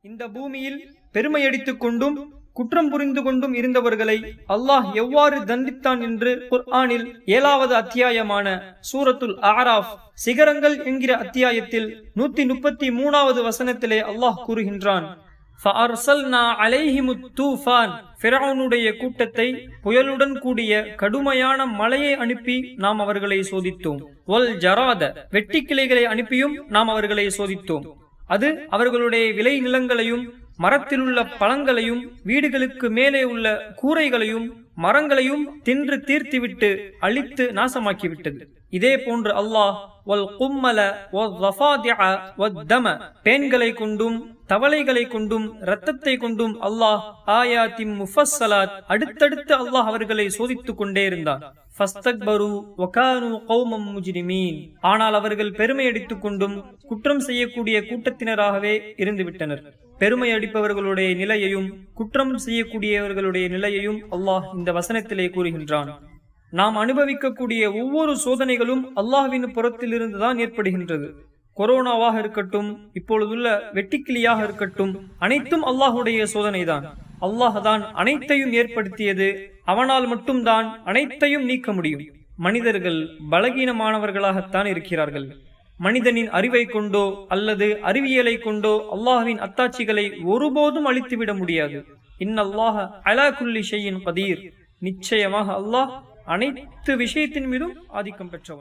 இந்த பூமியில் பெருமையடித்துக் கொண்டும் குற்றம் புரிந்து கொண்டும் இருந்தவர்களை அல்லாஹ் எவ்வாறு தண்டித்தான் என்று குர்ஆனில் 7வது அத்தியாயமான சூரத்துல் அஅராஃப் சிகரங்கள் என்கிற அத்தியாயத்தில் 133வது வசனத்திலே அல்லாஹ் கூறுகின்றான். ஃபஅர்சல்னா அலைஹிமுத் தூஃபான், ஃபிரௌனுடைய கூட்டத்தை புயலுடன் கூடிய கடுமையான மழையை அனுப்பி நாம் அவர்களை சோதித்தோம். வல் ஜராத, வெட்டிக்கிளைகளை அனுப்பியும் நாம் அவர்களை சோதித்தோம். அது அவர்களுடைய விளை நிலங்களையும் மரத்திலுள்ள பழங்களையும் வீடுகளுக்கு மேலே உள்ள கூரைகளையும் மரங்களையும் தின்று தீர்த்திவிட்டு அழித்து நாசமாக்கிவிட்டது. இதே போன்று அல்லாஹ் வல் கும்மல வஃபாதிஅ வத்தம, பேன்களை கொண்டும் தவளைகளை கொண்டும் இரத்தத்தை கொண்டும் அல்லாஹ் ஆயாத்தின் முஃபஸ்ஸலாத் அடுத்தடுத்து அல்லாஹ் அவர்களை சோதித்துக் கொண்டே இருந்தார். ஃபஸ்தக்பரு வகானு கௌமம் முஜ்ரிமீன், ஆனால் அவர்கள் பெருமை அடித்துக் கொண்டும் குற்றம் செய்யக்கூடிய கூட்டத்தினராகவே இருந்துவிட்டனர். பெருமை அடிப்பவர்களுடைய நிலையையும் குற்றம் செய்யக்கூடியவர்களுடைய நிலையையும் அல்லாஹ் இந்த வசனத்திலே கூறுகின்றான். நாம் அனுபவிக்கக்கூடிய ஒவ்வொரு சோதனைகளும் அல்லாஹ்வின் புறத்திலிருந்துதான் ஏற்படுகின்றது. கொரோனாவாக இருக்கட்டும், இப்பொழுதுள்ள வெட்டிக்கிளியாக இருக்கட்டும், அனைத்தும் அல்லாஹுடைய சோதனைதான். அல்லாஹ் தான் அனைத்தையும் ஏற்படுத்தியது. அவனால் மட்டும்தான் அனைத்தையும் நீக்க முடியும். மனிதர்கள் பலகீனமானவர்களாகத்தான் இருக்கிறார்கள். மனிதனின் அறிவை கொண்டோ அல்லது அறிவியலை கொண்டோ அல்லாஹ்வின் அத்தாட்சிகளை ஒருபோதும் அழித்துவிட முடியாது. இன்னல்லாஹ அலா குல்லி ஷைஇன் கதீர், நிச்சயமாக அல்லாஹ் அனைத்து விஷயத்தின் மீதும் ஆதிக்கம் பெற்றவன்.